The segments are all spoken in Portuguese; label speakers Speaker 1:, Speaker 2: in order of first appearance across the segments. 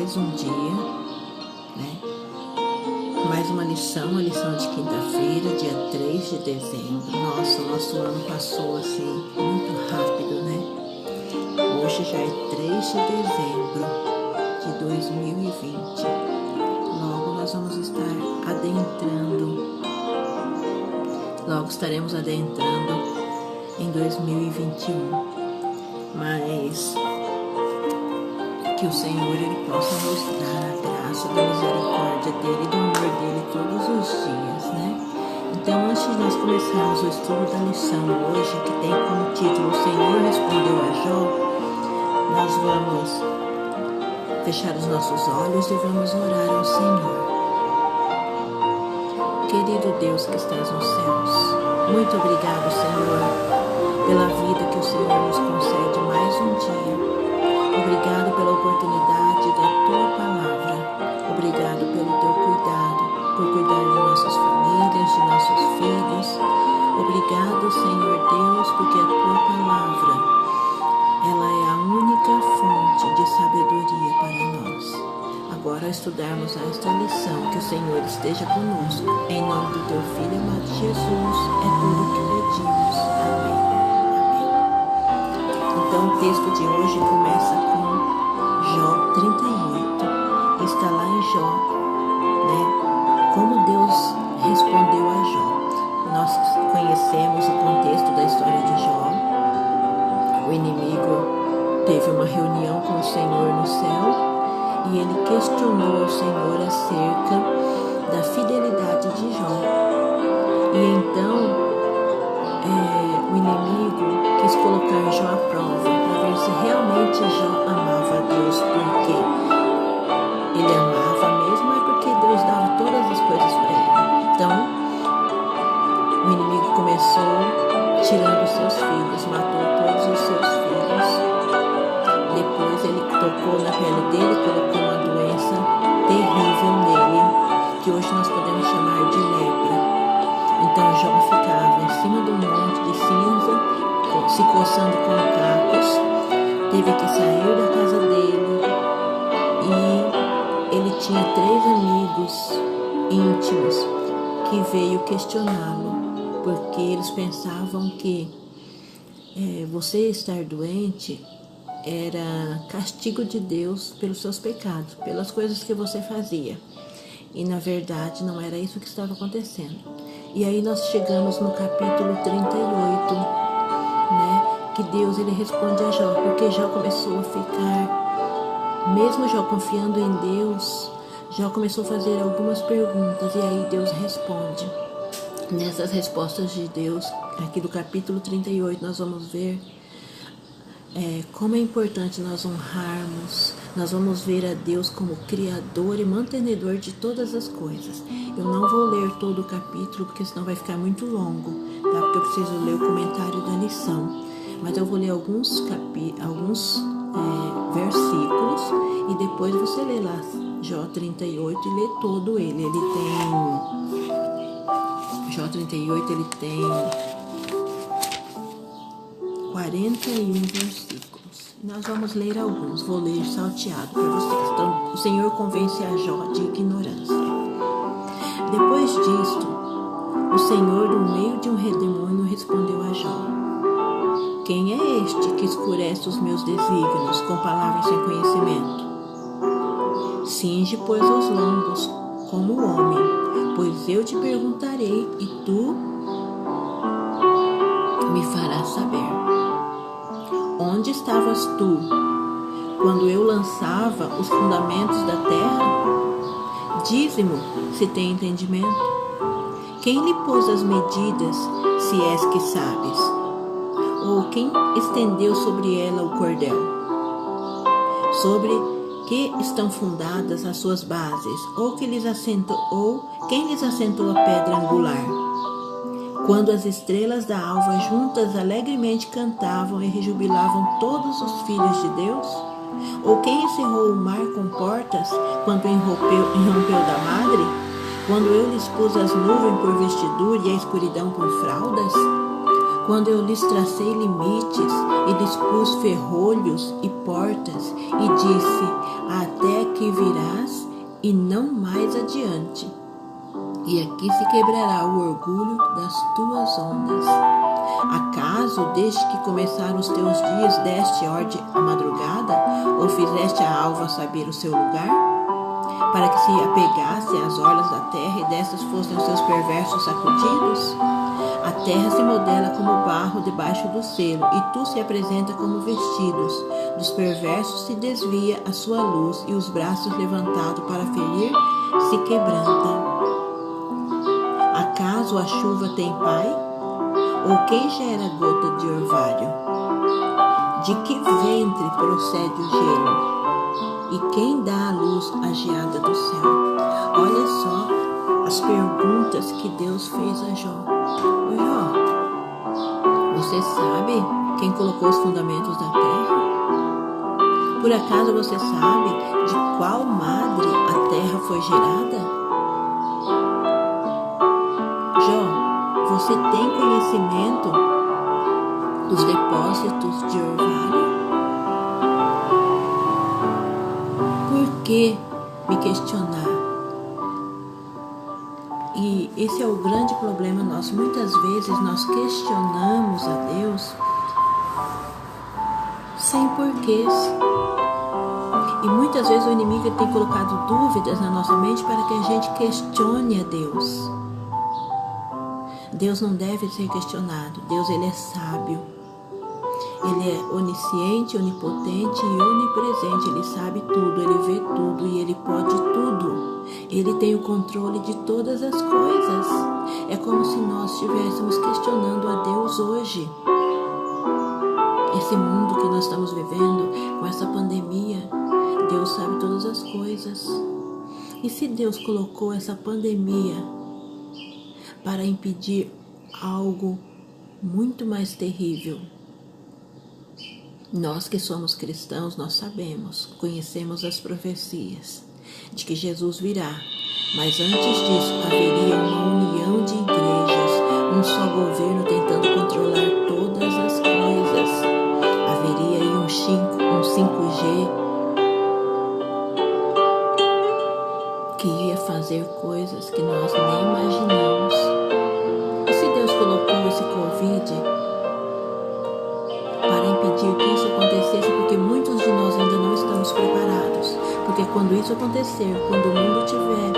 Speaker 1: mais um dia, né? Mais uma lição, a lição de quinta-feira, dia 3 de dezembro. Nossa, o nosso ano passou assim, muito rápido, né? Hoje já é 3 de dezembro de 2020. Logo nós vamos estar adentrando, logo estaremos adentrando em 2021. Mas que o Senhor Ele possa nos dar a graça da misericórdia dEle e do amor dEle todos os dias, né? Então, antes de nós começarmos o estudo da lição hoje, que tem como título O Senhor Respondeu a Jó, nós vamos fechar os nossos olhos e vamos orar ao Senhor. Querido Deus que estás nos céus, muito obrigado, Senhor, pela vida que o Senhor nos concede mais um dia. Obrigado pela oportunidade da Tua Palavra. Obrigado pelo Teu cuidado, por cuidar de nossas famílias, de nossos filhos. Obrigado, Senhor Deus, porque a Tua Palavra, ela é a única fonte de sabedoria para nós. Agora, ao estudarmos esta lição, que o Senhor esteja conosco. Em nome do Teu Filho amado Jesus, é tudo o que pedimos. Amém. Então, o texto de hoje começa com Jó 38. Está lá em Jó, né? Como Deus respondeu a Jó. Nós conhecemos o contexto da história de Jó. O inimigo teve uma reunião com o Senhor no céu e ele questionou ao Senhor acerca da fidelidade de Jó. E então o inimigo quis colocar Jó à prova para ver se realmente Jó amava a Deus, porque ele amava mesmo, é porque Deus dava todas as coisas para ele. Então, o inimigo começou tirando os seus filhos, matou todos os seus filhos. Depois ele tocou na pele dele, colocou uma doença terrível nele, que hoje nós podemos chamar de lepra. Então Jó ficava em cima de um monte de cinza, se coçando com cacos, teve que sair da casa dele e ele tinha 3 amigos íntimos que veio questioná-lo, porque eles pensavam que você estar doente era castigo de Deus pelos seus pecados, pelas coisas que você fazia. E na verdade não era isso que estava acontecendo. E aí nós chegamos no capítulo 38, né? Que Deus ele responde a Jó, porque Jó começou a ficar, mesmo Jó confiando em Deus, Jó começou a fazer algumas perguntas e aí Deus responde. Nessas respostas de Deus, aqui do capítulo 38, nós vamos ver como é importante nós honrarmos. Nós vamos ver a Deus como Criador e mantenedor de todas as coisas. Eu não vou ler todo o capítulo, porque senão vai ficar muito longo, tá? Porque eu preciso ler o comentário da lição. Mas eu vou ler alguns versículos e depois você lê lá Jó 38 e lê todo ele. Jó 38, ele tem 41 versículos. Nós vamos ler alguns, vou ler salteado para vocês. Então, o Senhor convence a Jó de ignorância. Depois disto, o Senhor, no meio de um redemoinho, respondeu a Jó: Quem é este que escurece os meus desígnios com palavras sem conhecimento? Cinge, pois, os lombos como o homem, pois eu te perguntarei e tu me farás saber. Onde estavas tu quando eu lançava os fundamentos da terra? Dize-mo se tem entendimento. Quem lhe pôs as medidas, se és que sabes? Ou quem estendeu sobre ela o cordel? Sobre que estão fundadas as suas bases? Ou quem lhes assentou a pedra angular? Quando as estrelas da alva juntas alegremente cantavam e rejubilavam todos os filhos de Deus? Ou quem encerrou o mar com portas quando irrompeu da madre? Quando eu lhes pus as nuvens por vestidura e a escuridão por fraldas? Quando eu lhes tracei limites e lhes pus ferrolhos e portas e disse até que que virás e não mais adiante. E aqui se quebrará o orgulho das tuas ondas. Acaso, desde que começaram os teus dias, deste ordem à madrugada, ou fizeste a alva saber o seu lugar? Para que se apegassem às orlas da terra e destas fossem os seus perversos sacudidos? A terra se modela como barro debaixo do selo, e tu se apresenta como vestidos. Dos perversos se desvia a sua luz, e os braços levantados para ferir se quebrantam. Acaso a chuva tem pai? Ou quem gera gota de orvalho? De que ventre procede o gelo? E quem dá à luz a geada do céu? Olha só as perguntas que Deus fez a Jó. Ô Jó, você sabe quem colocou os fundamentos da terra? Por acaso você sabe de qual madre a terra foi gerada? Jó, você tem conhecimento dos depósitos de orvalho? Por que me questionar? E esse é o grande problema nosso. Muitas vezes nós questionamos a Deus sem porquês. E muitas vezes o inimigo tem colocado dúvidas na nossa mente para que a gente questione a Deus. Deus não deve ser questionado. Deus, ele é sábio. Ele é onisciente, onipotente e onipresente. Ele sabe tudo, ele vê tudo e ele pode tudo. Ele tem o controle de todas as coisas. É como se nós estivéssemos questionando a Deus hoje. Esse mundo que nós estamos vivendo, com essa pandemia, Deus sabe todas as coisas. E se Deus colocou essa pandemia para impedir algo muito mais terrível? Nós que somos cristãos, nós sabemos, conhecemos as profecias de que Jesus virá, mas antes disso haveria uma união de igrejas, um só governo tentando controlar todas as coisas. Haveria aí um 5G que ia fazer coisas que nós nem imaginamos. E se Deus colocou esse Covid para impedir que isso acontecesse, porque muitos de nós ainda não estamos preparados. Porque quando isso acontecer, quando o mundo tiver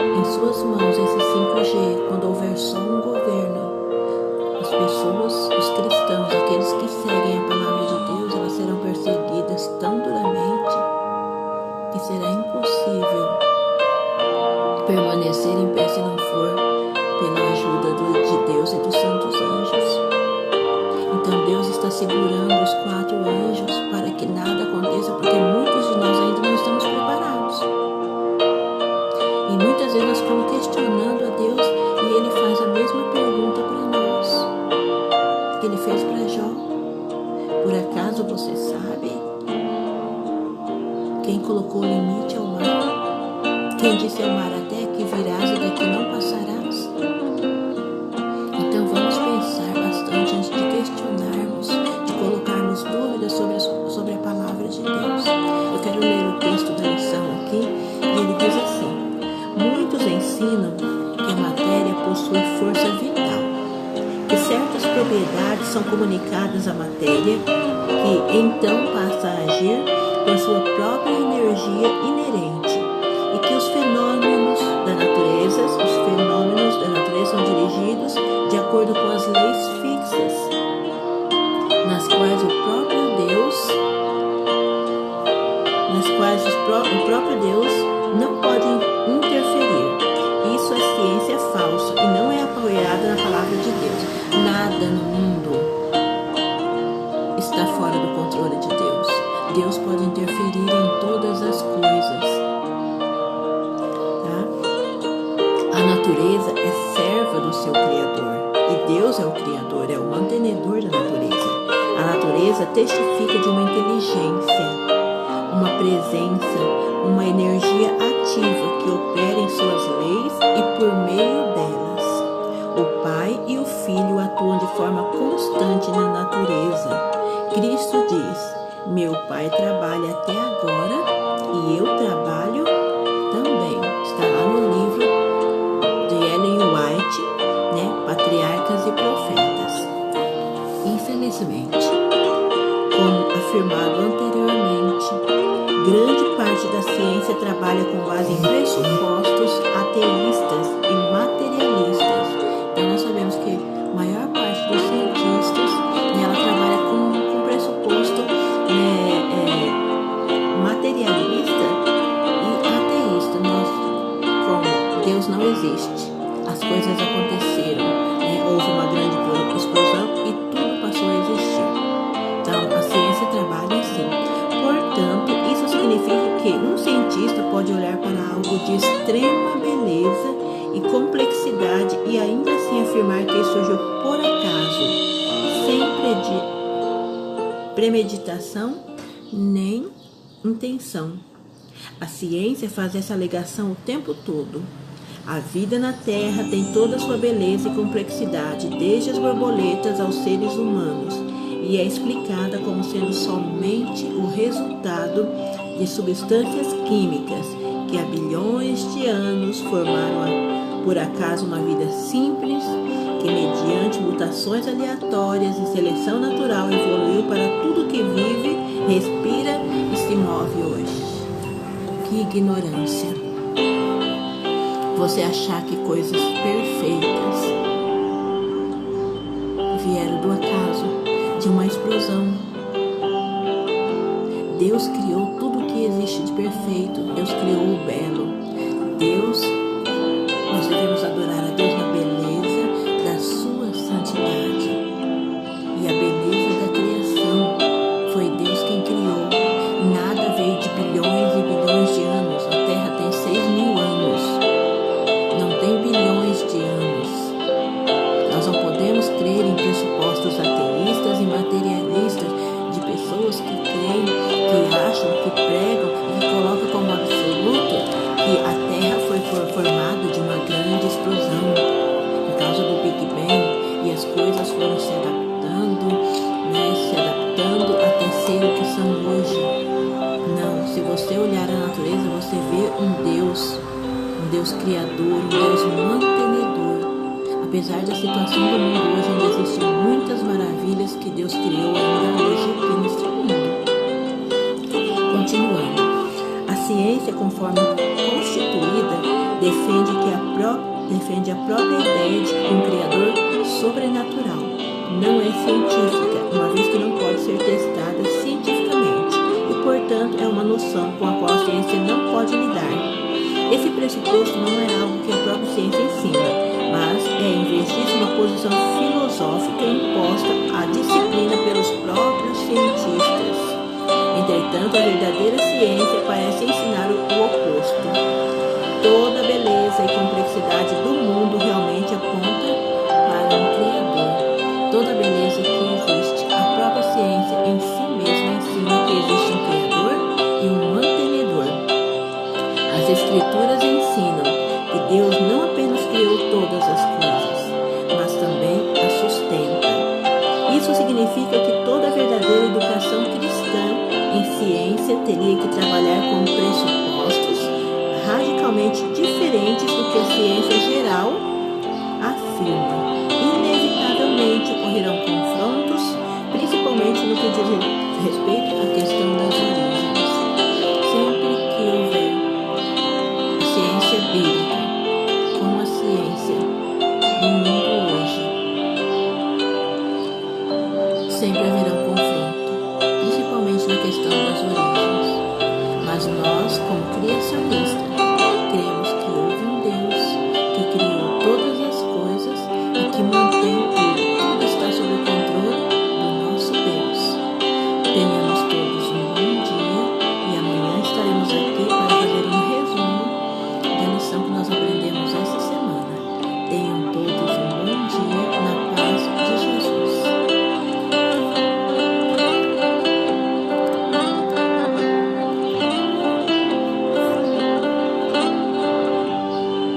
Speaker 1: em suas mãos esse 5G, quando houver só um governo, as pessoas, os cristãos, aqueles que seguem a palavra de Deus, elas serão perseguidas tão duramente que será impossível permanecer em pé se não for pela ajuda de Deus e dos santos anjos. Então Deus está segurando os 4 anjos para que nada aconteça, porque muitos de nós ainda não estamos preparados. E muitas vezes nós ficamos questionando a Deus e Ele faz a mesma pergunta para nós que Ele fez para Jó. Por acaso você sabe quem colocou o limite ao mar? Quem disse ao mar: até aqui virás e daqui não passarás? Então vamos pensar bastante antes de questionarmos, de colocarmos dúvidas sobre a palavra de Deus. Eu quero ler o texto da lição aqui, e ele diz assim: muitos ensinam que a matéria possui força vital, que certas propriedades são comunicadas à matéria, que então passa a agir por sua própria energia inerente, e que os fenômenos da natureza são dirigidos de acordo com as leis fixas, nas quais o próprio Deus não pode interferir. Isso é ciência falsa e não é apoiada na palavra de Deus. Nada no mundo está fora do controle de Deus. Deus pode interferir em todas as coisas. Tá? A natureza é serva do seu Criador. E Deus é o Criador, é o mantenedor da natureza. A natureza testifica de uma inteligência, uma presença, uma energia ativa que opera em suas leis e por meio delas. O Pai e o Filho atuam de forma constante na natureza. Cristo diz: meu Pai trabalha até agora e eu trabalho afirmado anteriormente, grande parte da ciência trabalha com base em pressupostos ateístas e materialistas. Então nós sabemos que a maior parte dos cientistas, ela trabalha com pressuposto materialista e ateísta. Como Deus não existe, as coisas aconteceram, houve uma grande explosão e tudo passou a existir. Então a ciência trabalha assim. Portanto, isso significa que um cientista pode olhar para algo de extrema beleza e complexidade e ainda assim afirmar que surgiu por acaso, sem premeditação nem intenção. A ciência faz essa alegação o tempo todo. A vida na Terra tem toda a sua beleza e complexidade, desde as borboletas aos seres humanos, e é explicada como sendo somente o resultado de substâncias químicas que há bilhões de anos formaram por acaso uma vida simples, que mediante mutações aleatórias e seleção natural evoluiu para tudo que vive, respira e se move hoje. Que ignorância! Você achar que coisas perfeitas vieram do acaso, de uma explosão. Deus criou tudo que existe de perfeito. Deus criou o belo. Nós devemos adorar a Deus na beleza da sua santidade e a beleza da criação. Foi Deus quem criou. Nada veio de bilhões e bilhões de anos. A Terra tem 6.000 anos. Não tem bilhões de anos. Nós não podemos crer em pressupostos ateístas e materialistas de pessoas que creem, que acham, que pregam e que colocam como absoluto que a Terra foi formada de uma grande explosão por causa do Big Bang e as coisas foram se adaptando até ser o que são hoje. Não, se você olhar a natureza, você vê um Deus criador, um Deus mantenedor. Apesar da situação do mundo hoje, ainda existem muitas maravilhas que Deus criou ainda hoje aqui neste mundo. Continuando. A ciência, conforme constituída, defende a própria ideia de um Criador sobrenatural. Não é científica, uma vez que não pode ser testada cientificamente e, portanto, é uma noção com a qual a ciência não pode lidar. Esse pressuposto não é algo que a própria ciência ensina, mas é, em vez disso, uma posição filosófica imposta à disciplina pelos próprios cientistas. Entretanto, a verdadeira ciência parece ensinar o oposto. Toda a beleza e complexidade do mundo realmente aponta para um Criador. Toda a beleza que existe, a própria ciência em si mesma ensina que existe um Criador e um mantenedor. As Escrituras ensinam que Deus não apenas criou todas as coisas, mas também as sustenta. Isso significa que toda a verdadeira educação cristã em ciência teria que trabalhar com pressupostos radicalmente diferentes do que a ciência geral afirma. Inevitavelmente ocorrerão confrontos, principalmente no que diz respeito à questão das origens. Sempre que houver a ciência bíblica com a ciência do mundo hoje, sempre haverá um confronto, principalmente na questão das origens. Mas nós, como criacionistas,